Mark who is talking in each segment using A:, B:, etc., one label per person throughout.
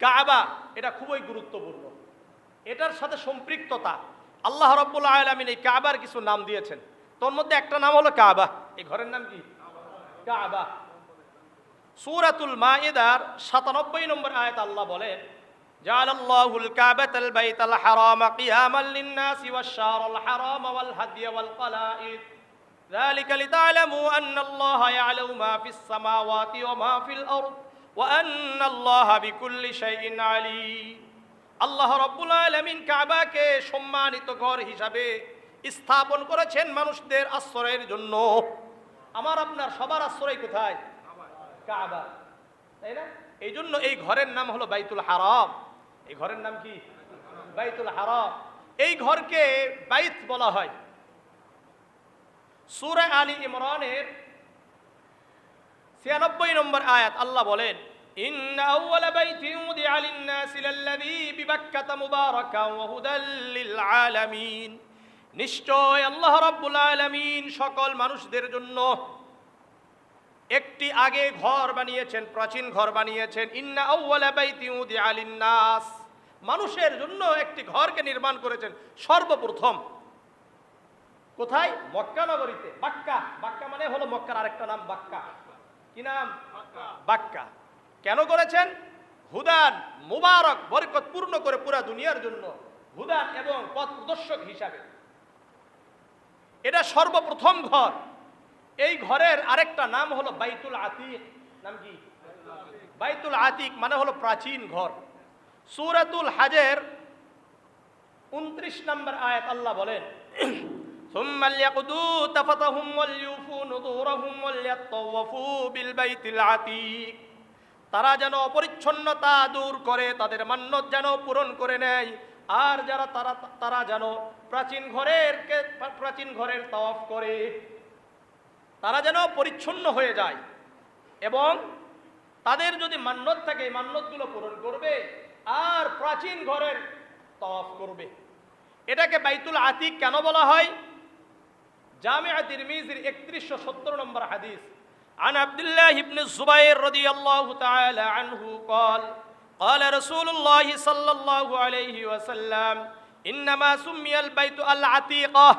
A: কাবা এটা খুবই গুরুত্বপূর্ণ, এটার সাথে সম্পৃক্ততা। আল্লাহ রাব্বুল আলামিন এই কাবার কিছু নাম দিয়েছেন, তোর মধ্যে একটা নাম হলো কাবা। এই ঘরের নাম কি? কাবা। সূরাতুল মাইদার ৯৭ নম্বর আয়াত আল্লাহ বলেন, জাআলাল্লাহুল কাবাতাল বাইতাল হারামা কিয়ামান লিন-নাসি ওয়াশ-শাহরাল হারামা ওয়াল হাদিয়া ওয়াল কলাঈদ যালিকা লিতা'লামু আন্নাল্লাহা ইয়া'লামু মা ফিস-সামাওয়াতি ওয়া মা ফিল-আরদ ওয়া আন্নাল্লাহা বিকুল্লি শাইইন আলীম। আল্লাহ রাব্বুল আলামিন কাবাকে সম্মানিত ঘর হিসাবে স্থাপন করেছেন মানুষদের আশ্রয়ের জন্য। আমার আপনার সবার আশ্রয় কোথায়? কাবা, তাই না? এই জন্য এই ঘরের নাম হলো বাইতুল হারাম। এই ঘরের নাম কি? বাইতুল হারাম। এই ঘরকে বাইত বলা হয়। সূরা আলী ইমরানের ৯৬ নম্বর আয়াত আল্লাহ বলেন, ইন্না আউওয়ালা বাইতিন উদিআ লিন-নাসি লাল্লাযী বিবাক্কাতা মুবারাকান ওয়া হুদাল লিল আলামিন। নিশ্চয় আল্লাহ রাব্বুল আলামিন সকল মানুষদের জন্য একটি আগে ঘর বানিয়েছেন, প্রাচীন ঘর বানিয়েছেন। ইন্না আউওয়ালা বাইতিন উদিআ লিন-নাস, মানুষের জন্য একটি ঘরকে নির্মাণ করেছেন সর্বপ্রথম। কোথায়? মক্কা নগরীতে। বাক্কা, বাক্কা মানে হলো মক্কার আরেকটা নাম বাক্কা। কি নাম? বাক্কা। কেন করেছেন? হুদান, মুবারক, বরকতপূর্ণ করে পুরা দুনিয়ার জন্য হুদান এবং পথ প্রদর্শক হিসাবে। এটা সর্বপ্রথম ঘর। এই ঘরের আরেকটা নাম হলো বাইতুল আতিক। নাম কি? বাইতুল আতিক মানে হলো প্রাচীন ঘর। সূরাতুল হাজের ২৯ নম্বর আয়াত আল্লাহ বলেন, ثم ليقضوا تفثهم وليوفوا نذورهم وليطوفوا بالبيت العتيق। তারা যেন অপরিচ্ছন্নতা দূর করে তাদের মান্যত যেন পূরণ করে নেয়, আর যারা তারা যেন প্রাচীন ঘরের তাওয়াফ করে, তারা যেন পরিচ্ছন্ন হয়ে যায় এবং তাদের যদি মান্যত থাকে এই মান্যতগুলো পূরণ করবে আর প্রাচীন ঘরের তাওয়াফ করবে। এটাকে বাইতুল আতিক কেন বলা হয়? জামিআ তিরমিজির ৩১৭০ নম্বর হাদিস, عن عبد الله بن الزبير رضي الله تعالى عنه قال قال رسول الله صلى الله عليه وسلم إنما سمي البيت العتيقة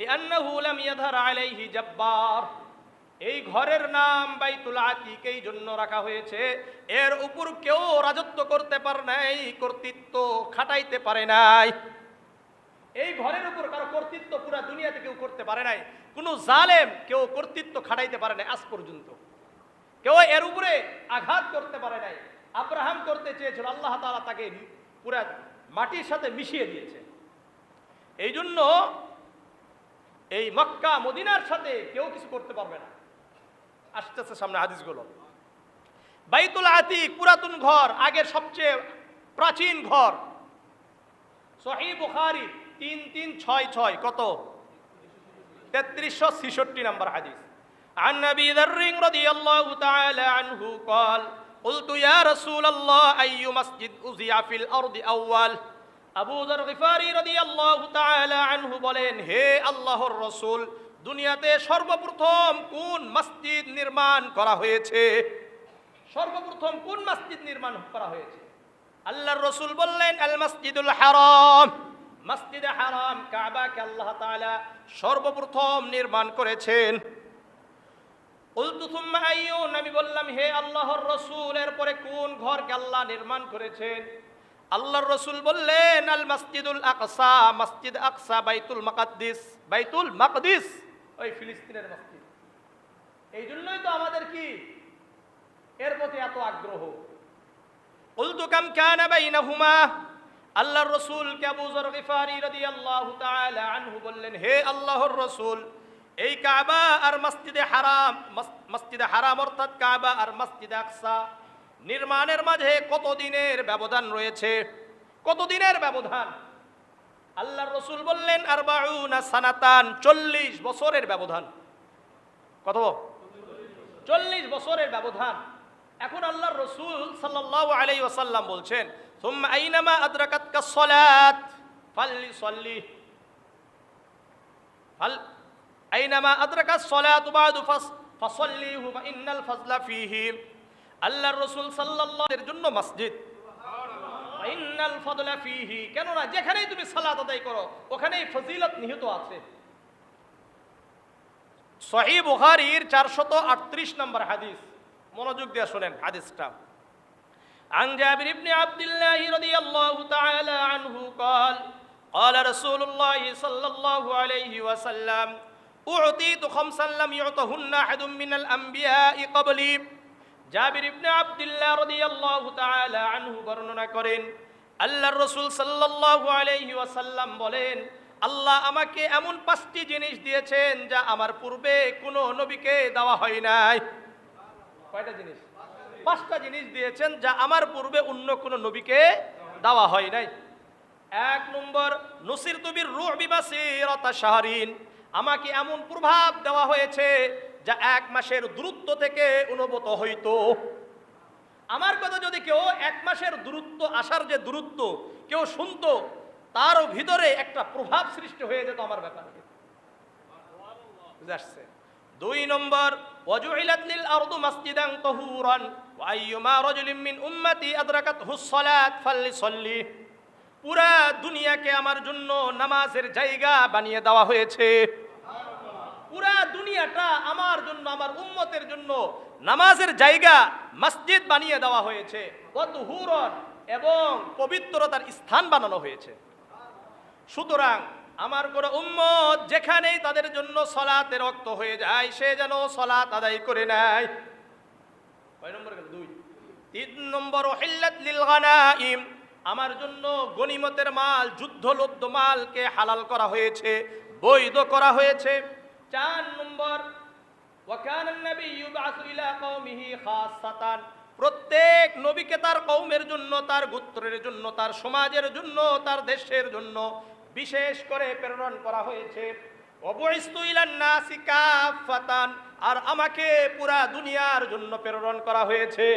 A: لأنه لم يظهر عليه جبار। এই ঘরের নাম বাইতুল আতিক এই জন্য রাখা হয়েছে, এর উপর কেউ রাজত্ব করতে পারে নাই, কর্তৃত্ব খাটাইতে পারে নাই। এই ঘরের উপর কারো কর্তৃত্ব পুরা দুনিয়াতে কেউ করতে পারে নাই। কোন জালেম কেউ কর্তৃত্ব খাটাইতে পারে নাই আজ পর্যন্ত। কেউ এর উপরে আঘাত করতে পারে নাই। আব্রাহাম করতে চেয়েছিল, আল্লাহ তাআলা তাকে পুরা মাটির সাথে মিশিয়ে দিয়েছে। এই জন্য এই মক্কা মদিনার সাথে কেউ কিছু করতে পারবে না। আসতেছে সামনে হাদিসগুলো। বাইতুল আতিক পুরাতন ঘর, আগের সবচেয়ে প্রাচীন ঘর। সহিহ বুখারী ৩৩৬৬ কত? ৩৩৬৬ নম্বর হাদিস। عن أبي ذر رضي الله تعالى عنه قال قلت يا رسول الله أي مسجد أُزِعَ في الأرض أول। আবু যর গিফারি রাদিয়াল্লাহু তাআলা আনহু বলেন, হে আল্লাহর রাসূল, দুনিয়াতে সর্বপ্রথম কোন মসজিদ নির্মাণ করা হয়েছে? সর্বপ্রথম কোন মসজিদ নির্মাণ করা হয়েছে? আল্লাহর রাসূল বললেন, আল মসজিদুল হারাম। মসজিদে হারাম কাবাকে আল্লাহ তাআলা সর্বপ্রথম নির্মাণ করেছেন। কুলতু সুম্মা আইয়ু, নবী বললাম, হে আল্লাহর রাসূল, এরপরে কোন ঘরকে আল্লাহ নির্মাণ করেছেন? আল্লাহর রাসূল বললেন, আল মসজিদুল আকসা। মসজিদ আকসা বাইতুল মাকদিস। বাইতুল মাকদিস ওই ফিলিস্তিনের মসজিদ। এই জন্যই তো আমাদের কি এর প্রতি এত আগ্রহ। কুলতু কাম কানা বাইনাহুমা। আল্লাহর রাসূল কে আবু যর গিফারি রাদিয়াল্লাহু তাআলা আনহু বললেন, হে আল্লাহর রাসূল, এই কাবা আর মসজিদে হারাম অর্থাৎ কাবা আর মসজিদে আকসা নির্মাণের মাঝে কতদিনের ব্যবধান রয়েছে? কতদিনের ব্যবধান? আল্লাহর রাসূল বললেন, ৪০ সানাতান, ৪০ বছরের ব্যবধান। কত? ৪০ বছরের ব্যবধান। এখন আল্লাহর রাসূল সাল্লাল্লাহু আলাইহি ওয়াসাল্লাম বলছেন, সুম্মা আইনামা আদরাকাতকাস সালাত ফালসল্লি। আইনামা আদরাকাস সালাতু বাদু ফাসল্লিহু ফা ইন্নাল ফাজলা ফীহি। আল্লাহর রাসূল সাল্লাল্লাহু এর জন্য মসজিদ, ইন্নাল ফাদলা ফীহি, কেননা যেখানেই তুমি সালাত আদায় করো ওখানেই ফজিলত নিহিত আছে। সহিহ বুখারীর 438 নম্বর হাদিস, মনোযোগ দিয়ে শুনেন হাদিসটা। عن جابر بن عبد الله رضي الله تعالى عنه قال قال رسول الله صلى الله عليه وسلم أعطيت خمسا لم يعطهن أحد من الأنبياء قبلي। জাবির ইবনে আব্দুল্লাহ রাদিয়াল্লাহু তাআলা আনহু বর্ণনা করেন, আল্লাহর রাসূল সাল্লাল্লাহু আলাইহি ওয়াসাল্লাম বলেন, আল্লাহ আমাকে এমন 5টি জিনিস দিয়েছেন যা আমার পূর্বে কোনো নবীকে দেওয়া হয় নাই। কয়টা জিনিস? 5টা জিনিস দিয়েছেন যা আমার পূর্বে অন্য কোনো নবীকে দেওয়া হয় নাই। 1 নম্বর, নুসিরতু বির-রু'বি মাসিরাতা শাহরিন, আমাকে এমন প্রভাব দেওয়া হয়েছে যা 1 মাসের দূরত্ব থেকে অনুভূত হইতো। আমার কথা যদি কেউ 1 মাসের দূরত্ব আসার যে দূরত্ব কেউ শুনতো, তার ভিতরে একটা প্রভাব সৃষ্টি হয়ে যেত আমার ব্যাপারে। বুঝে আসছে? 2 নম্বর, ওয়াজুইলাত লিল আরদু মাসজিদান তাহুরান ওয়া আইয়ুমা রাজুলিন মিন উম্মতি আদরাকাতহুস সালাত ফালইসাল্লি, পুরা দুনিয়াকে আমার জন্য নামাজের জায়গা বানিয়ে দেওয়া হয়েছে। পুরা দুনিয়াটা আমার জন্য, আমার উম্মতের জন্য নামাজের জায়গা, মসজিদ বানিয়ে দেওয়া হয়েছে। ওয়া তুহুরান, এবং পবিত্রতার স্থান বানানো হয়েছে। সুতরাং আমার কোন উম্মত যেখানেই তাদের জন্য সালাতের ওয়াক্ত হয়ে যায় সে যেন সালাত আদায় করে নেয়। কয় নম্বর গেল? 2। 3 নম্বর, উহিল্লাত লিল গানাইম, আমার জন্য গনিমতের মাল, যুদ্ধলব্ধ মালকে হালাল করা হয়েছে, বৈধ করা হয়েছে। 4 নম্বর, ওয়া কানা আন-নাবিয়্যু ইউবআসু ইলা কওমিহি খাসসাতান, প্রত্যেক নবীকে তার কওমের জন্য, তার গোত্রের জন্য, তার সমাজের জন্য, তার দেশের জন্য বিশেষ করে প্রেরণ করা হয়েছে। ওয়া বুইসতু ইলান নাসি কাফাতান, আর আমাকে পুরা দুনিয়ার জন্য প্রেরণ করা হয়েছে।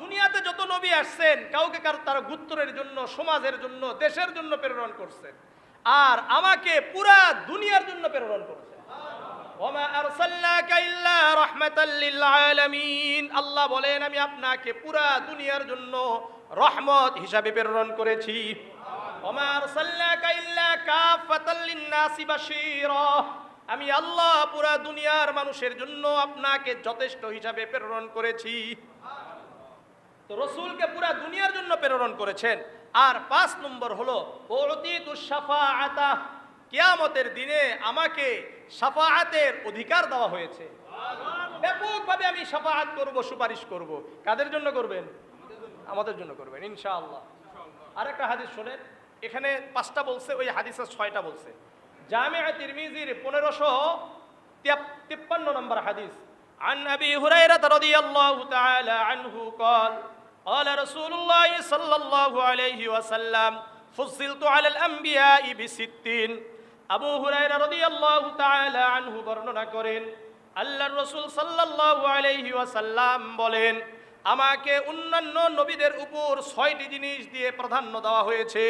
A: দুনিয়াতে যত নবী আসছেন কাউকে তার গোত্রের জন্য, সমাজের জন্য, দেশের জন্য প্রেরণ করছেন, আর আমাকে পুরা দুনিয়ার জন্য প্রেরণ করছেন। ওয়ামা আরসালনাকা ইল্লা রাহমাতাল লিল আলামিন, আল্লাহ বলেন আমি আপনাকে পুরা দুনিয়ার জন্য রহমত হিসাবে প্রেরণ করেছি। ওয়ামা আরসালনাকা ইল্লা কাফাতাল লিন-নাসি বাশীরা, আমি আল্লাহ পুরা দুনিয়ার মানুষের জন্য আপনাকে যথেষ্ট হিসাবে প্রেরণ করেছি। তো রাসূলকে পুরা দুনিয়ার জন্য প্রেরণ করেছেন। আর 5 নম্বর হলো উতিতুশ শাফাআতা, কিয়ামতের দিনে আমাকে শাফাআতের অধিকার দেওয়া হয়েছে। ব্যাপকভাবে আমি শাফাআত করব, সুপারিশ করব। কাদের জন্য করবেন? আমাদের জন্য করবেন ইনশাআল্লাহ। আরেকটা হাদিস শুনেন, এখানে 5টা বলছে, ওই হাদিসে 6টা বলছে। জামিআ তিরমিজির 1553 নম্বর হাদিস। عن أبي هريرة رضي الله تعالى عنه قال قال رسول الله صلى الله عليه وسلم فضلت على الأنبياء ب60। আবু হুরায়রা রাদিয়াল্লাহু তাআলা আনহু বর্ণনা করেন, আল্লাহর রাসূল সাল্লাল্লাহু আলাইহি ওয়াসাল্লাম বলেন, আমাকে অন্যান্য নবীদের উপর 6টি জিনিস দিয়ে প্রাধান্য দেওয়া হয়েছে।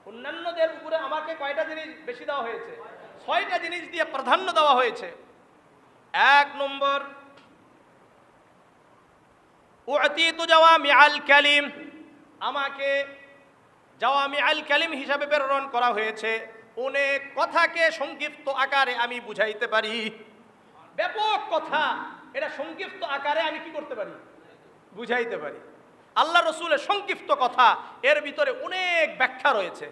A: অন্যান্যদের উপরে আমাকে কয়টা জিনিস বেশি দেওয়া হয়েছে? 6টা জিনিস দিয়ে প্রাধান্য দেওয়া হয়েছে। 1 নম্বর, উতিতু জাওয়ামিআল কালিম, আমাকে জাওয়ামিআল কালিম হিসাবে প্রেরণ করা হয়েছে। অনেক কথাকে সংক্ষিপ্ত আকারে আমি বুঝাইতে পারি। ব্যাপক কথা এটা সংক্ষিপ্ত আকারে আমি কি করতে পারি? বুঝাইতে পারি। আল্লাহ রাসূলের সংক্ষিপ্ত কথা, এর ভিতরে অনেক ব্যাখ্যা রয়েছে।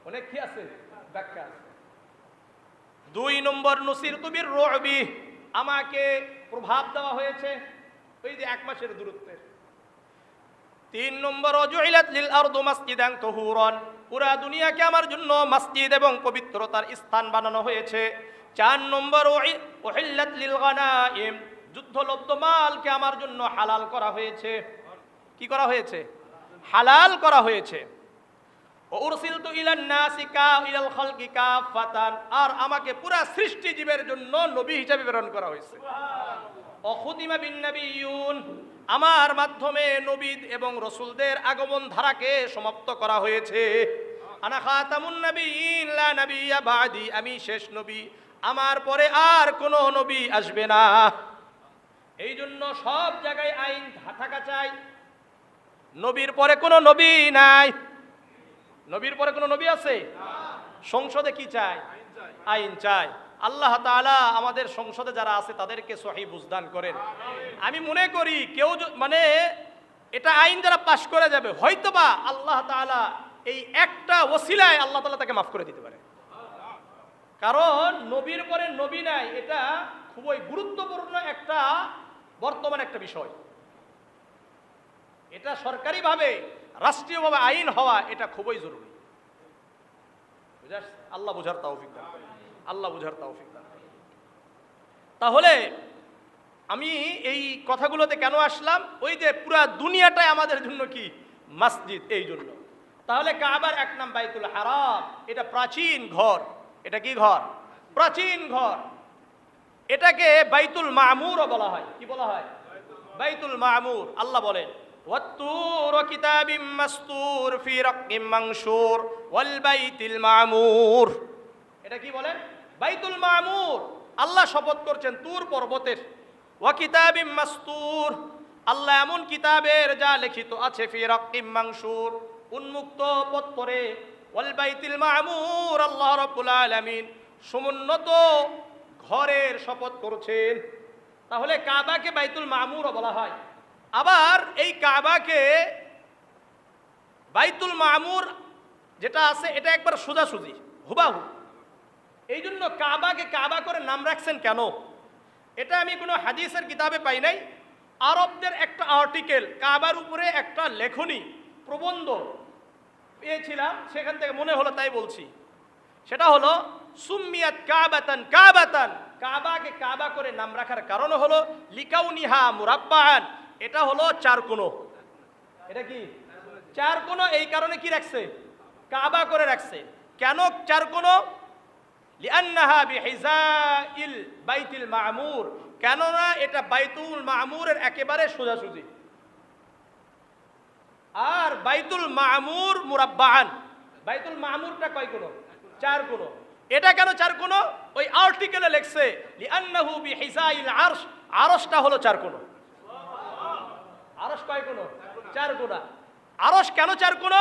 A: অনেক কি আছে? ব্যাখ্যা আছে। 2 নম্বর, নুসিরতু বির-রু'বি, আমাকে প্রভাব দেওয়া হয়েছে ওই যে 1 মাসের দূরত্বের। 3 নম্বর, ওয়াজুইলাত লিল আরদু মাসজিদান তাহুরান, পুরা দুনিয়াকে আমার জন্য মসজিদ এবং পবিত্রতার স্থান বানানো হয়েছে। 4 নম্বর, উহিল্লাত লিল গানাইম, যুদ্ধলব্ধ মালকে আমার জন্য হালাল করা হয়েছে। কি করা হয়েছে? হালাল করা হয়েছে। উরসিলতু ইলান নাসি ইলাল খালকি কাফাতান, আর আমাকে পুরা সৃষ্টি জীবের জন্য নবী হিসেবে প্রেরণ করা হয়েছে। অখুতিমা বিন নাবিয়্যুন, আমার মাধ্যমে নবী এবং রাসূলদের আগমন ধারাকে সমাপ্ত করা হয়েছে। আনা খাতামুন নাবিয়্যিন লা নাবিয়্যা বাদি, আমি শেষ নবী, আমার পরে আর কোনো নবী আসবে না। এই জন্য সব জায়গায় আইন থাকা চাই, নবীর পরে কোনো নবী নাই। নবীর পরে কোনো নবী আছে? সংসদে কি চাই? আইন চাই। আল্লাহ তাআলা আমাদের সংসদে যারা আছে তাদেরকে সহিহ বুঝদান করেন। আমি মনে করি কেউ মানে এটা আইন যারা পাশ করে যাবে, হয়তোবা আল্লাহ তাআলা এই একটা ওসিলায় আল্লাহ তাআলা তাকে মাফ করে দিতে পারে। কারণ নবীর পরে নবী নাই, এটা খুবই গুরুত্বপূর্ণ একটা বর্তমান একটা বিষয়। এটা সরকারিভাবে রাষ্ট্রীয়ভাবে আইন হওয়া এটা খুবই জরুরি। আল্লাহ বুঝার তৌফিক দান করেন। আল্লাহ বুঝার তৌফিক দান করেন। তাহলে আমি এই কথাগুলোতে কেন আসলাম? ওই যে পুরা দুনিয়াটাই আমাদের জন্য কি মসজিদ, এই জন্য। তাহলে কাবার এক নাম বাইতুল হারাম, এটা প্রাচীন ঘর। এটা কি ঘর? প্রাচীন ঘর। এটাকে বাইতুল মামুরও বলা হয়। কি বলা হয়? বাইতুল মামুর। আল্লাহ বলেন ওয়াত্তুর কিতাবিম মাসতুর ফি রাক্কিম মানশুর ওয়াল বাইতিল মামুর। এটা কি বলেন? বাইতুল মামুর। আল্লাহ শপথ করছেন তুর পর্বতের। ওয়া কিতাবিম মাসতুর, আল্লাহ এমন কিতাবের যা লিখিত আছে ফি রাক্কিম মানশুর, উন্মুক্ত পত্তরে। ওয়াল বাইতিল মামুর, আল্লাহ রাব্বুল আলামিন সমুন্নত ঘরের শপথ করছেন। তাহলে কাবাকে বাইতুল মামুরও বলা হয়। আবার এই কাবাকে বাইতুল মামুর যেটা আছে এটা একবার সোজাসুজি হুবাহু। এই জন্য কাবাকে কাবা করে নাম রাখছেন কেন? এটা আমি কোনো হাদিসের কিতাবে পাই নাই। আরবদের একটা আর্টিকেল, কাবার উপরে একটা লেখনী প্রবন্ধ পেয়েছিলাম, সেখান থেকে মনে হলো তাই বলছি। সেটা হলো সুম্মিয়াত কাবাতান কাবাতান, কাবাকে কাবা করে নাম রাখার কারণ হলো লিকাউনিহা মুরাব্বাআন, এটা হলো চার কোণ। এটা কি চার কোণ? এই কারণে কি রাখছে? কাবা করে রাখছে। কেন চার কোণ? লিআন্নাহা বিহিজাইল বাইতুল মামুর, কেননা এটা বাইতুল মামুরের একেবারে সোজাসুজি। আর বাইতুল মামুর মুরাব্বাআন, বাইতুল মামুরটা কয় কোণ? চার কোণ। এটা কেন চার কোণ? ওই আর্টিকেলে লেখছে লিআন্নাহু বিহিজাইল আরশ, আরশটা হলো চার কোণ। আরশ কয় কোণ? চার কোণ। আরশ কেন চার কোণ?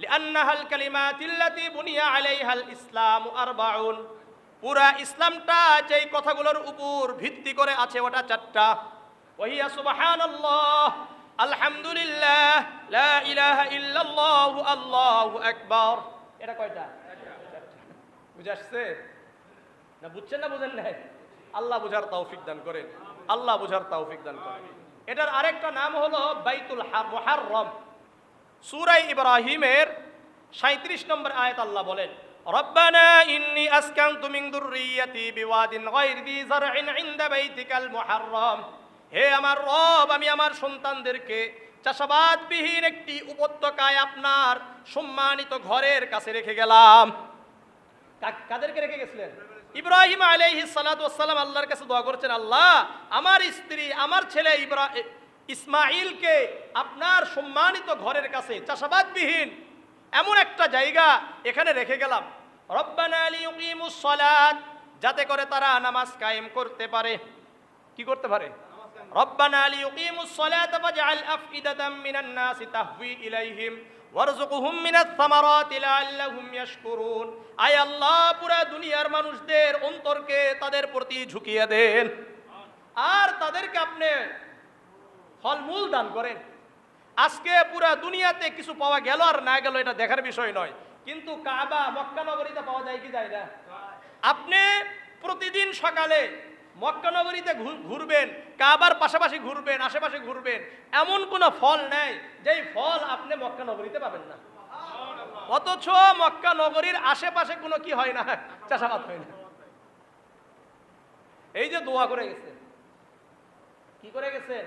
A: লিআন্নাহাল কালিমাতিল্লাতী বুনিয়া আলাইহাল ইসলামু আরবাউন, পুরা ইসলামটা যেই কথাগুলোর উপর ভিত্তি করে আছে ওটা চারটা। ওয়াহিয়া সুবহানাল্লাহ, আলহামদুলিল্লাহ, লা ইলাহা ইল্লাল্লাহ, আল্লাহু আকবার। এটা কয়টা? বুঝে আসছে না? বুঝছেন না বুঝেন নাই? আল্লাহ বুঝার তৌফিক দান করেন। আল্লাহ বুঝার তৌফিক দান করেন। এটার আরেকটা নাম হলো বাইতুল মুহাররম। সূরা ইব্রাহিমের 37 নম্বর আয়াত আল্লাহ বলেন রব্বানা ইন্নী আসকানতু মিন যুররিয়াতি বিওয়াদিন গায়রি যী যারইন ইনদা বাইতিকাল মুহাররম, হে আমার রব, আমি আমার সন্তানদেরকে চাষাবাদবিহীন একটি উপত্যকায় আপনার সম্মানিত ঘরের কাছে রেখে গেলাম। কাদেরকে রেখে গেছিলেন? ইব্রাহিম আলাইহিস সালাতু ওয়াস সালাম আল্লাহর কাছে দোয়া করেছেন, আল্লাহ আমার স্ত্রী আমার ছেলে ইসমাইলকে আপনার সম্মানিত ঘরের কাছে চাষাবাদবিহীন এমন একটা জায়গা এখানে রেখে গেলাম। রব্বানা লিয়ুকিমুস সালাত, যাতে করে তারা নামাজ কায়েম করতে পারে। কি করতে পারে? রব্বানা লিয়ুকিমুস সালাত ফাজআল আফইদাতাম মিনান নাসি তাহওয়ি ইলাইহিম ওয়ারযুকহুম মিনাস সামারাতি লাআল্লাহুম ইয়াশকুরুন। আয় আল্লাহ, পুরা দুনিয়ার মানুষদের অন্তরকে তাদের প্রতি ঝুঁকিয়ে দেন আর তাদেরকে আপনি ফলমূল দান করেন। আজকে পুরা দুনিয়াতে কিছু পাওয়া গেল আর না গেল এটা দেখার বিষয় নয়, কিন্তু কাবা মক্কা নগরীতে পাওয়া যায় কি যায় না? আপনি প্রতিদিন সকালে মক্কা নগরীতে ঘুরবেন, কাবার পাশাপাশি ঘুরবেন, আশেপাশে ঘুরবেন, এমন কোনো ফল নেই যেই ফল আপনি মক্কা নগরীতে পাবেন না। অথচ মক্কা নগরীর আশেপাশে কোনো কি হয় না? চাষাবাদ হয় না। এই যে দোয়া করে গেছেন, কি করে গেছেন?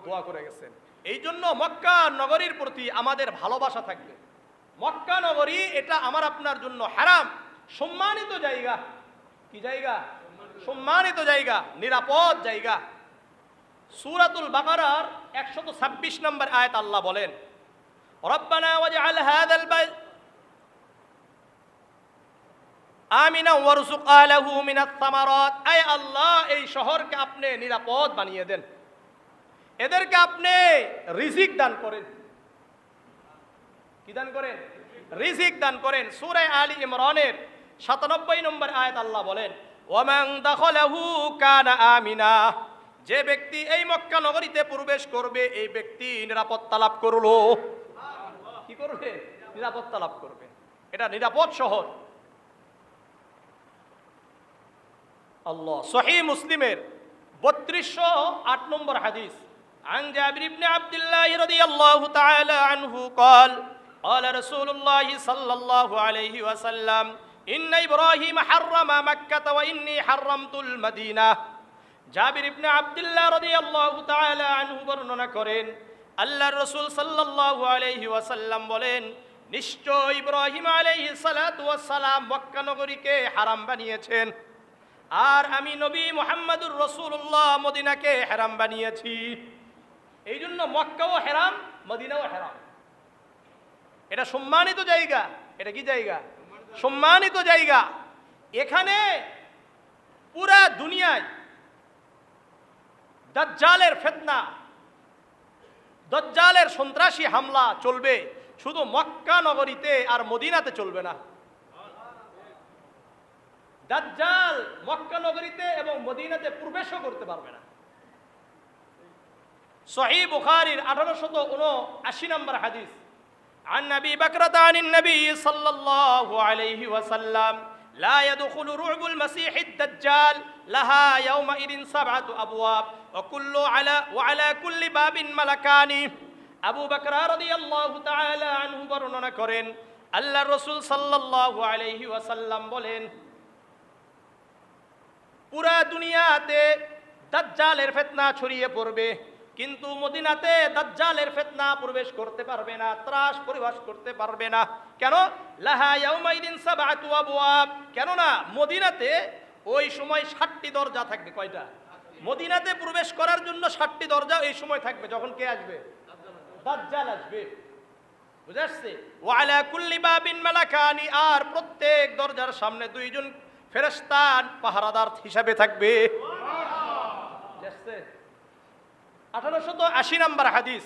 A: দোয়া করে গেছেন। এই জন্য মক্কা নগরীর প্রতি আমাদের ভালোবাসা থাকবে। মক্কা নগরী এটা আমার আপনার জন্য হারাম, সম্মানিত জায়গা। কি জায়গা? সম্মানিত জায়গা, নিরাপদ জায়গা। সূরাতুল বাকারার 126 নম্বর আয়াত আল্লাহ বলেন রব্বানা ওয়াজআল হাযাল বাইত আমিনা ওয়ারযুক আহলাহু মিনাস সামারাত, আয় আল্লাহ এই শহরকে আপনি নিরাপদ বানিয়ে দেন, এদেরকে আপনি রিজিক দান করেন। কি দান করেন? রিজিক দান করেন। সূরা আলী ইমরানের 97 নম্বর আয়াত আল্লাহ বলেন, ওয়ামান দাখালাহু কানা আমিনা, যে ব্যক্তি এই মক্কা নগরীতে প্রবেশ করবে এই ব্যক্তি নিরাপত্তা লাভ করলো। কি করবে? নিরাপত্তা লাভ করবে। এটা নিরাপদ শহর। আল্লাহ সহিহ মুসলিমের 3208 নম্বর হাদিস, عن جابر بن عبد الله رضي الله تعالى عنه قال قال رسول الله صلى الله عليه وسلم إن إبراهيم حرم مكة وإني حرمت المدينة। জাবির ইবনে আব্দুল্লাহ রাদিয়াল্লাহু তাআলা আনহু বর্ণনা করেন, আল্লাহর রাসূল সাল্লাল্লাহু আলাইহি ওয়াসাল্লাম বলেন, নিশ্চয় ইব্রাহিম আলাইহিস সালাতু ওয়াস সালাম মক্কা নগরীকে হারাম বানিয়েছেন, আর আমি নবী মুহাম্মদুর রাসূলুল্লাহ মদিনাকে হারাম বানিয়েছি। এই জন্য মক্কাও হারাম, মদিনাও হারাম। এটা সম্মানিত জায়গা। এটা কি জায়গা? সম্মানিত জায়গা। এখানে পুরা দুনিয়ায় দাজ্জালের ফিতনা, দাজ্জালের সন্ত্রাসী হামলা চলবে, শুধু মক্কা নগরীতে আর মদিনাতে চলবে না। দাজ্জাল মক্কা নগরীতে এবং মদিনাতে প্রবেশও করতে পারবে না। সহিহ বুখারীর 1879 নম্বর হাদিস, عن أبي بكرة عن النبي صلى الله عليه وسلم لا يدخل رعب المسيح الدجال لها يومئذ 7 أبواب وعلى كل باب ملكان। আবু বকর রাদিয়াল্লাহু তাআলা আনহু বর্ণনা করেন, আল্লাহর রাসূল সাল্লাল্লাহু আলাইহি ওয়াসাল্লাম বলেন, পুরা দুনিয়াতে দাজ্জালের ফিতনা ছড়িয়ে পড়বে, কিন্তু মদিনাতে দাজ্জালের ফিতনা প্রবেশ করতে পারবে না, ত্রাস পরিবেশ করতে পারবে না। কেন? লাহা ইয়াউমাইদিন 7 আবওয়াব। কেননা মদিনাতে ওই সময় 7টি দরজা থাকবে। কয়টা? মদিনাতে প্রবেশ করার জন্য 7টি দরজা এই সময় থাকবে। যখন কে আসবে? দাজ্জাল আসবে। বুঝা আসছে? ওয়া আলা কুল্লি বাবিন মালাকানি, আর প্রত্যেক দরজার সামনে 2 জন ফেরেশতা পাহারাদার হিসাবে থাকবে। বুঝা আসছে? 1880 নম্বর হাদিস,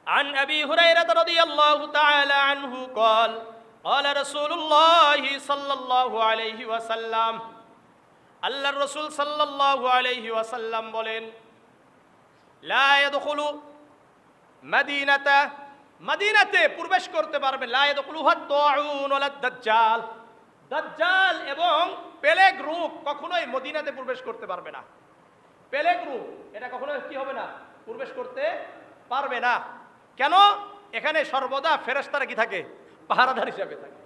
A: عن أبي هريرة رضي الله تعالى عنه قال قال رسول الله صلى الله عليه وسلم আল্লাহর রাসূল সাল্লাল্লাহু আলাইহি ওয়াসাল্লাম বলেন, লা ইয়াদখুলু মদিনাতে প্রবেশ করতে পারবে, লা ইয়াদখুলুহা তাউন ওয়ালা দাজ্জাল, দাজ্জাল এবং প্লেগ রোগ কখনোই মদিনাতে প্রবেশ করতে পারবে না। প্লেগ রোগ এটা কখনো কি হবে না? প্রবেশ করতে পারবে না। কেন? এখানে সর্বদা ফেরেশতারা কি থাকে? পাহারাদার হিসেবে থাকে।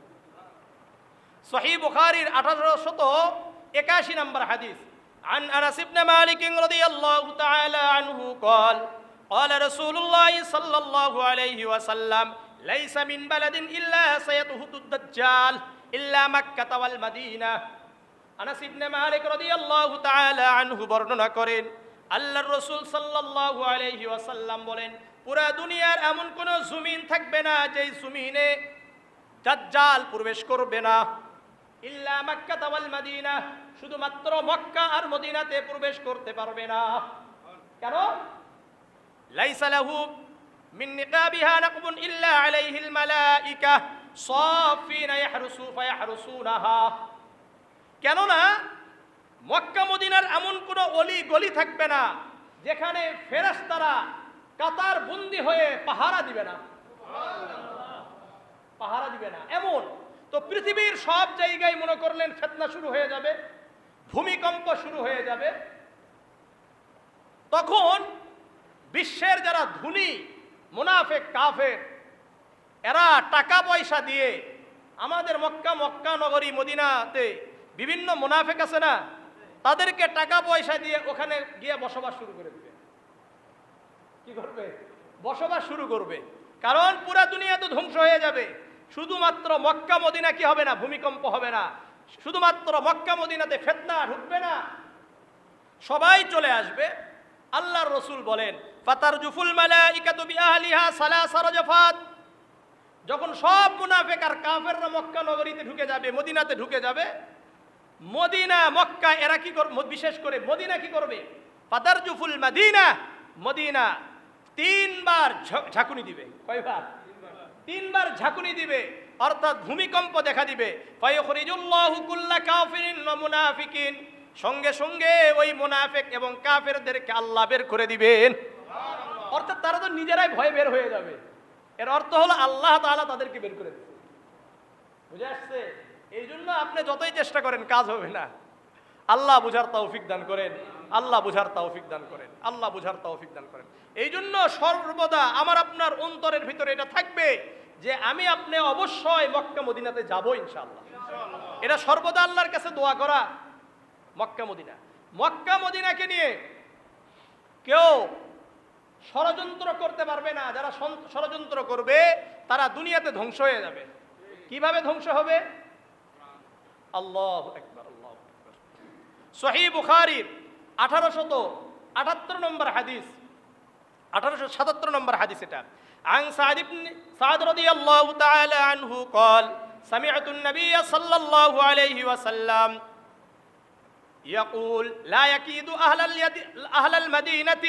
A: সহিহ বুখারীর 1881 নম্বর হাদিস, عن أنس بن مالك رضي الله تعالى عنه قال قال رسول الله صلى الله عليه وسلم ليس من بلد إلا سيطهد الدجال إلا مكة والمدينة। আনাস ইবনে মালিক রাদিয়াল্লাহু তাআলা আনহু বর্ণনা করেন, আল্লাহর রাসূল সাল্লাল্লাহু আলাইহি ওয়াসাল্লাম বলেন, পুরা দুনিয়ার এমন কোন জমিন থাকবে না যেই জমিনে দাজ্জাল প্রবেশ করবে না, ইল্লা মক্কা ওয়াল মদিনা, শুধুমাত্র মক্কা আর মদিনাতে প্রবেশ করতে পারবে না। কেন? লাইসা লাহু মিন নিকাবিহা নাকবুন ইল্লা আলাইহিল মালাইকা সাফিনা ইয়াহরুসুনাহা। কেননা মক্কা মদিনার এমন কোন অলি গলি থাকবে না যেখানে ফেরেশতারা কাতার বন্দী হয়ে পাহারা দিবে না, পাহারা দিবে না। এমন তো পৃথিবীর সব জায়গায় মনে করলেন ফিতনা শুরু হয়ে যাবে, ভূমিকম্প শুরু হয়ে যাবে, তখন বিশ্বের যারা ধনী মুনাফিক কাফের, এরা টাকা পয়সা দিয়ে আমাদের মক্কা নগরী মদিনাতে বিভিন্ন মুনাফিক আছে না, তাদেরকে টাকা পয়সা দিয়ে ওখানে গিয়ে বসবাস শুরু করে দিবে। কি করবে? বসবাস শুরু করবে। কারণ পুরা দুনিয়া তো ধ্বংস হয়ে যাবে, শুধুমাত্র মক্কা মদিনা কি হবে না? ভূমিকম্প হবে না, শুধুমাত্র মক্কা মদিনাতে ফিতনা ঢুকবে না, সবাই চলে আসবে। আল্লাহর রাসূল বলেন, ফাতারজুফুল মালাইকাতু বিআহলিহা সালাসা রাজফাত। যখন সব মুনাফিক আর কাফেররা মক্কা নগরীতে ঢুকে যাবে, মদিনাতে ঢুকে যাবে, মদিনা মক্কা এরা কি করবে? বিশেষ করে মদিনা কি করবে? ফাতারজুফুল মাদিনা, মদিনা 3 বার ঝাঁকুনি দিবে। কয়বার? তিনবার ঝাঁকুনি দিবে, অর্থাৎ ভূমিকম্প দেখা দিবে। ফায়ুখরিজুল্লাহু কুল্লা কাফিরিন ওয়া মুনাফিকিন, সঙ্গে সঙ্গে ওই মুনাফিক এবং কাফেরদেরকে আল্লাহ বের করে দিবেন। অর্থাৎ তারা তো নিজেরাই ভয়ে বের হয়ে যাবে। এর অর্থ হলো আল্লাহ তাআলা তাদেরকে বের করে দিবে। বুঝে আসছে? এই জন্য আপনি যতই চেষ্টা করেন কাজ হবে না। আল্লাহ বুঝার তৌফিক দান করেন, আল্লাহ বুঝার তৌফিক দান করেন, আল্লাহ বুঝার তৌফিক দান করেন। এই জন্য সর্বদা আমার আপনার অন্তরের ভিতরে এটা থাকবে যে আমি আপনি অবশ্যই মক্কা মদিনাতে যাব ইনশাআল্লাহ। এটা সর্বদা আল্লাহর কাছে দোয়া করা। মক্কা মদিনা, মক্কা মদিনাকে নিয়ে কেউ ষড়যন্ত্র করতে পারবে না। যারা ষড়যন্ত্র করবে তারা দুনিয়াতে ধ্বংস হয়ে যাবে। কিভাবে ধ্বংস হবে? আল্লাহু আকবার, আল্লাহু আকবার। সহিহ বুখারীর 1878 নম্বর হাদিস, 1877 নম্বর হাদিস এটা। عن سعد رضي الله تعالى عنه قال سمعت النبي صلى الله عليه وسلم يقول لا يكيد أهل المدينة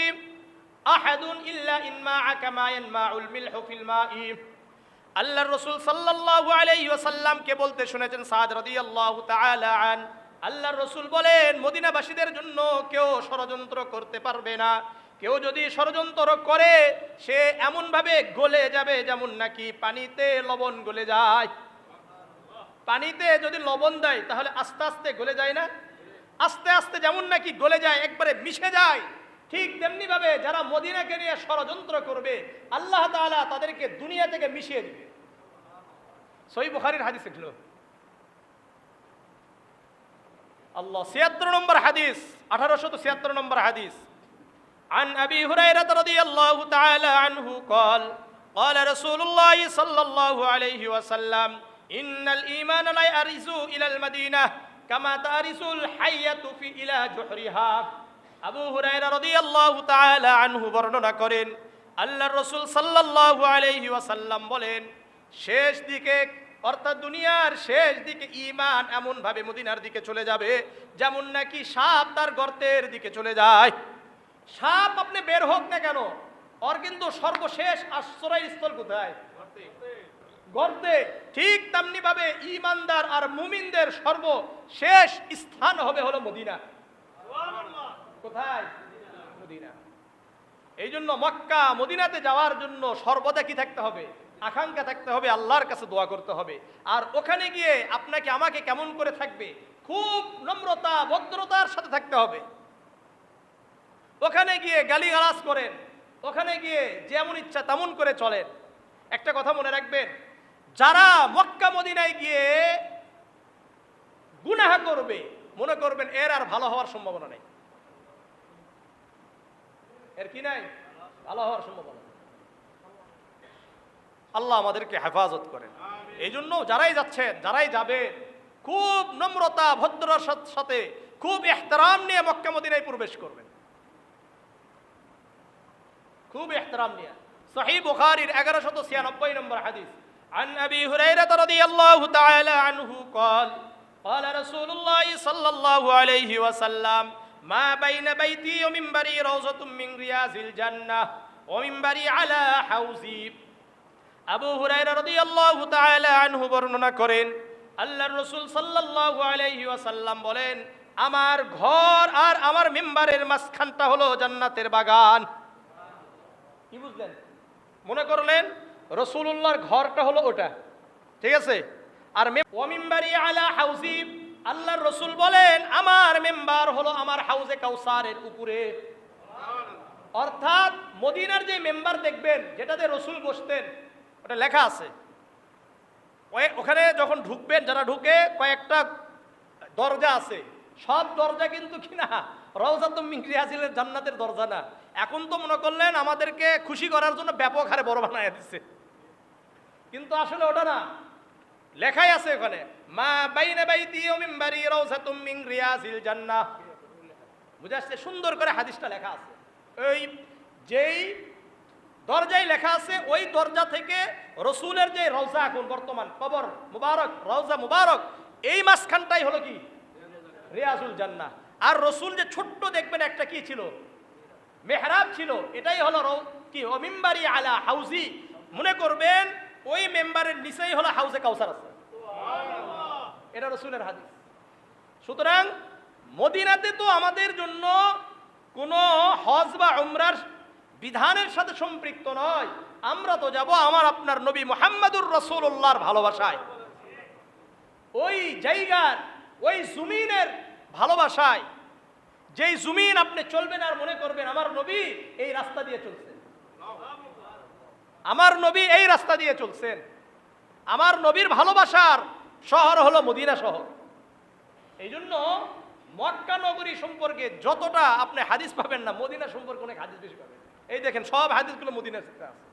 A: أحد إلا إن ماع كما ينماع الملح في الماء। আল্লাহর রাসূল সাল্লাল্লাহু আলাইহি ওয়াসাল্লাম কে বলতে শুনেছেন সাদ রাদিয়াল্লাহু তাআলা আন, আল্লাহর রাসূল বলেন মদিনাবাসীদের জন্য কেউ ষড়যন্ত্র করতে পারবে না। কেউ যদি ষড়যন্ত্র করে সে এমন ভাবে গলে যাবে যেমন নাকি পানিতে লবণ গলে যায়। পানিতে যদি লবণ দেয় তাহলে আস্তে আস্তে গলে যায় না? আস্তে আস্তে যেমন নাকি গলে যায়, একবারে মিশে যায়, ঠিক তেমনি ভাবে যারা মদিনাকে নিয়ে ষড়যন্ত্র করবে আল্লাহ তাআলা তাদেরকে দুনিয়া থেকে মিশিয়ে দিবে। সহিহ বুখারীর হাদিস এগুলো। আল্লাহ ৭৬ নম্বর হাদিস, 1876 নম্বর হাদিস। عن أبي هريرة رضي الله تعالى عنه قال قال رسول الله صلى الله عليه وسلم إن الإيمان لا يرث إلى المدينة كما ترث الحية في إلى جحرها। আবু হুরায়রা রাদিয়াল্লাহু তাআলা আনহু বর্ণনা করেন আল্লাহর রাসূল সাল্লাল্লাহু আলাইহি ওয়াসাল্লাম বলেন শেষ দিকে, অর্থাৎ দুনিয়ার শেষ দিকে ঈমান এমন ভাবে মদিনার দিকে চলে যাবে যেমন নাকি সাপ তার গর্তের দিকে চলে যায়। সাপ আপনি বের হোক না কেন, ওর কিন্তু সর্বশেষ আশ্রয়স্থল কোথায়? গর্তে। ঠিক তেমনি ভাবে ঈমানদার আর মুমিনদের সর্বশেষ স্থান হবে হলো মদিনা। কোথায়? মদিনা। এই জন্য মক্কা মদিনাতে যাওয়ার জন্য সর্বদা কি থাকতে হবে? আকাঙ্ক্ষা থাকতে হবে, আল্লাহর কাছে দোয়া করতে হবে। আর ওখানে গিয়ে আপনাকে আমাকে কেমন করে থাকবে? খুব নম্রতা ভদ্রতার সাথে থাকতে হবে। ওখানে গিয়ে গালিগালাজ করেন, ওখানে গিয়ে যেমন ইচ্ছা তেমন করে চলেন। একটা কথা মনে রাখবেন, যারা মক্কা মদিনায় গিয়ে গুনাহ করবে মনে করবেন এর আর ভালো হওয়ার সম্ভাবনা নেই। এর কি নাই? ভালো হওয়ার সম্ভাবনা। আল্লাহ আমাদেরকে হেফাজত করেন। এই জন্য যারাই যাচ্ছেন, যারাই যাবে, খুব নম্রতা ভদ্রতার সাথে খুব ইহতিরাম নিয়ে মক্কা মদিনায় প্রবেশ করবেন, খুব ইহতিরাম নিয়ে। সহিহ বুখারীর 1196 নম্বর হাদিস। عن أبي هريرة رضي الله تعالى عنه قال قال رسول الله صلى الله عليه وسلم ما بين بيتي ومنبري روضة من رياض الجنة ومنبري على حوضي। আবু হুরায়রা রাদিয়াল্লাহু তাআলা আনহু বর্ণনা করেন আল্লাহর রাসূল সাল্লাল্লাহু আলাইহি ওয়াসাল্লাম বলেন আমার ঘর আর আমার মিম্বারের মাঝখানটা হলো জান্নাতের বাগান। কি বুঝলেন? মনে করলেন রাসূলুল্লাহর ঘরটা হলো ওটা, ঠিক আছে? আর মিম্বারি আলা হাউজি, আল্লাহর রাসূল বলেন আমার মিম্বার হলো আমার হাউজে কাউসারের উপরে। অর্থাৎ মদিনার যে মেম্বার দেখবেন যেটাতে রাসূল বসতেন ওটা লেখা আছে। ওখানে যখন ঢুকবেন, যারা ঢুকে কয়েকটা দরজা আছে, সব দরজা কিন্তু কিনা রাউযাতুম মিন রিয়াজিল জান্নাতের দরজা না। এখন তো মনে করলেন আমাদেরকে খুশি করার জন্য ব্যাপক হারে বড় বানায় দিচ্ছে, কিন্তু আসলে ওটা না। লেখাই আছে ওখানে মা বাইনা বাইতি ওয়া মিম্বারি রাউযাতুম মিন রিয়াজিল জান্নাহ। বুঝা আসছে? সুন্দর করে হাদিসটা লেখা আছে। ওই যেই দরজায় লেখা আছে ওই দরজা থেকে রসুলের যে রওজা, এখন বর্তমান কবর মুবারক, রওজা মুবারক, এই মাঝখানটাই হলো কি রিয়াজুল জান্নাহ। আর রসুল যে ছোট্ট দেখবেন একটা কি ছিল, মেহরাব ছিল, এটাই হলো কি ও মিম্বারি আলা হাউজি। মনে করবেন ওই মেম্বারের নিচেই হলো হাউজে কাউসার আছে। এটা রাসূলের হাদিস। সুতরাং মদিনাতে তো আমাদের জন্য কোনো হজ বা উমরার বিধানের সাথে সম্পৃক্ত নয়, আমরা তো যাব আমার আপনার নবী মুহাম্মদুর রাসূলুল্লাহর ভালোবাসায়, ওই জায়গার ওই জমিনের ভালোবাসায়, যেই জমিন আপনি চলবেন আর মনে করবেন আমার নবী এই রাস্তা দিয়ে চলছেন, আমার নবী এই রাস্তা দিয়ে চলছেন। আমার নবীর ভালোবাসার শহর হলো মদিনা শহর। এই জন্য মক্কা নগরী সম্পর্কে যতটা আপনি হাদিস পাবেন না, মদিনা সম্পর্কে অনেক হাদিস বেশি পাবেন। এই দেখেন সব হাদিসগুলো মদিনার সাথে আছে।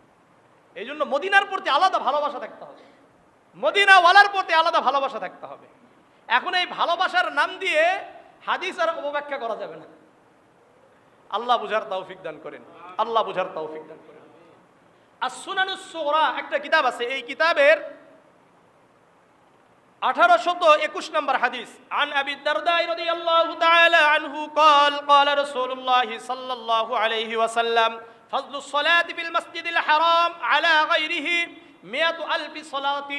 A: এই জন্য মদিনার প্রতি আলাদা ভালোবাসা থাকতে হবে, মদিনাওয়ালার প্রতি আলাদা ভালোবাসা থাকতে হবে। এখন এই ভালোবাসার নাম দিয়ে হাদিস আর অপব্যাখ্যা করা যাবে না। আল্লাহ বুঝার তৌফিক দান করেন, আল্লাহ বুঝার তৌফিক দান করেন। আস-সুনানুস সুগরা একটা কিতাব আছে, এই কিতাবের 1821 নম্বর হাদিস। আন আবি দারদা রাদিয়াল্লাহু তাআলা আনহু قال قال رسول الله صلى الله عليه وسلم فضل الصلاة في المسجد الحرام على غيره 100,000 صلاة।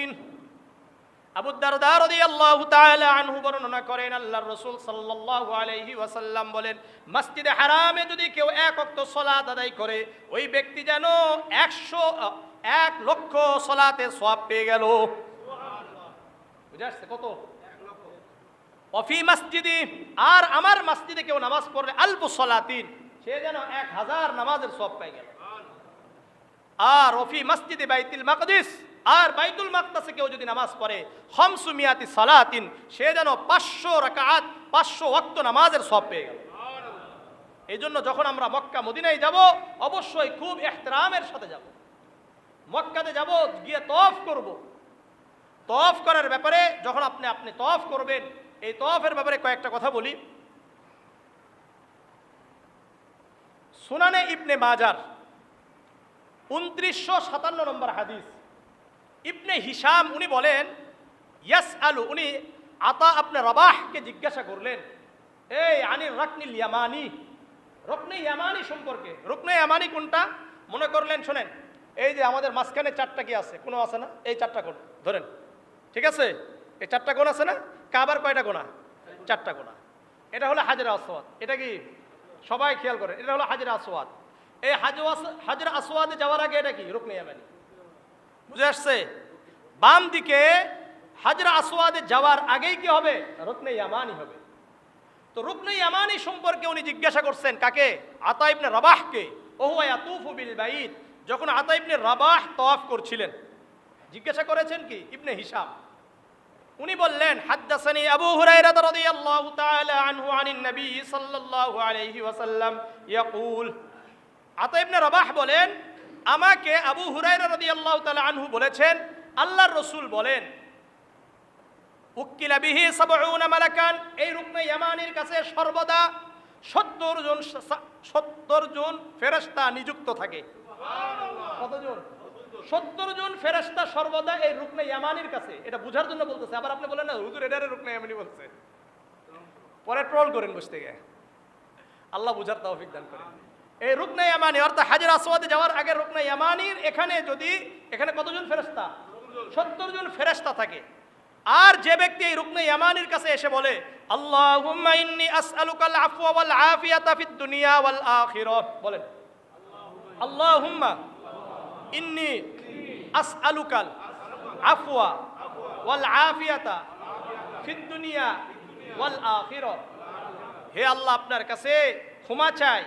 A: আবু দারদা রাদিয়াল্লাহু তাআলা আনহু বর্ণনা করেন আল্লাহর রাসূল সাল্লাল্লাহু আলাইহি ওয়াসাল্লাম বলেন, মসজিদে হারামে যদি কেউ এক ওয়াক্ত সালাত আদায় করে, ওই ব্যক্তি যেন 1 লক্ষ সালাতে সওয়াব পেয়ে গেল। বুঝা আসছে কত? 1 লক্ষ। ওয়াফি মসজিদি, আর আমার মসজিদে কেউ নামাজ পড়লে আলফু সালাতিন, সে যেন 1000 নামাজের সওয়াব পেয়ে গেল। আর ওয়াফি মসজিদে বাইতুল মাকদিস, আর বাইতুল মাকদাসে কেউ যদি নামাজ পড়ে 500 সালাতিন, সে যেন 500 রাকাত 500 ওয়াক্ত নামাজের সওয়াব পেয়ে গেল। এই জন্য যখন আমরা মক্কা মদিনায় যাব, অবশ্যই খুব ইহতিরামের সাথে যাব। মক্কাতে যাব, গিয়ে তওয়াফ করব। তওয়াফ করার ব্যাপারে যখন আপনি তওয়াফ করবেন, এই তওয়াফের ব্যাপারে কয়েকটা কথা বলি। সুনানে ইবনে মাজার 2957 নম্বর হাদিস। ইবনে হিশাম উনি বলেন, ইয়াসআলু, উনি আতা আপনি রাবাহকে জিজ্ঞাসা করলেন, এই আনির রাকনিল ইয়ামানি, রুকনে ইয়ামানি সম্পর্কে। রুকনে ইয়ামানি কোনটা? মনে করলেন, শোনেন, এই যে আমাদের মাঝখানে 4টা কি আছে, কোনো আছে না? এই 4টা কোণ ধরেন, ঠিক আছে? এই 4টা কোণ আছে না? কাবার কয়টা কোণা? 4টা কোণা। এটা হলো হাজরে আসওয়াদ। এটা কি সবাই খেয়াল করেন, এটা হলো হাজরে আসওয়াদ। এই হাজরে আসওয়াদে যাওয়ার আগে এটা কি? রুকনে ইয়ামানি। বুঝে আসছে? বাম দিকে হাজরে আসওয়াদে যাওয়ার আগেই কি হবে? রুকনে ইয়ামানি হবে। তো রুকনে ইয়ামানি সম্পর্কে উনি জিজ্ঞাসা করছেন কাকে? আতা ইবনে রাবাহকে। ওহুয়া ইয়াতুফু বিল বাইত, যখন আতা ইবনে রাবাহ তওয়াফ করছিলেন। জিজ্ঞাসা করেছেন কি? ইবনে হিশাম। উনি বললেন, হাদ্দাসানি আবু হুরায়রা রাদিয়াল্লাহু তাআলা আনহু আনিন নবী সাল্লাল্লাহু আলাইহি ওয়াসাল্লাম ইয়াকুল, আতা ইবনে রাবাহ বলেন, আমাকে আবু হুরায়রা রাদিয়াল্লাহু তাআলা আনহু বলেছেন, আল্লাহর রাসূল বলেন, উকিলা বিহি 70 মালাকান, এই রুকনে ইয়ামানির কাছে সর্বদা 70 জন ফেরেশতা নিযুক্ত থাকে। সুবহানাল্লাহ। কতজন? 70 জন ফেরেশতা সর্বদা এই রুকনে ইয়ামানির কাছে। এটা বুঝার জন্য বলতেছে। আবার আপনি বলেন না হুজুর এটারে রুকনে ইয়ামানি বলছে, পরে ট্রল করেন বসতে গিয়ে। আল্লাহ বুঝার তৌফিক দান করেন। এই রুকনে ইয়ামানি অর্থাৎ হাজরে আসওয়াদে যাওয়ার আগে রুকনে ইয়ামানির এখানে কতজন ফেরেশতা? 70 জন ফেরেশতা থাকে। আর যে ব্যক্তি এই রুকনে ইয়ামানির কাছে এসে বলে, আল্লাহুম্মা ইন্নী আসআলুকাল আফওয়া ওয়াল আফিয়াতা ফিদ দুনিয়া ওয়াল আখিরাহ, বলেন আল্লাহুম্মা ইন্নী আসআলুকাল আফওয়া ওয়াল আফিয়াতা ফিদ দুনিয়া ওয়াল আখিরাহ, হে আল্লাহ আপনার কাছে ক্ষমা চাই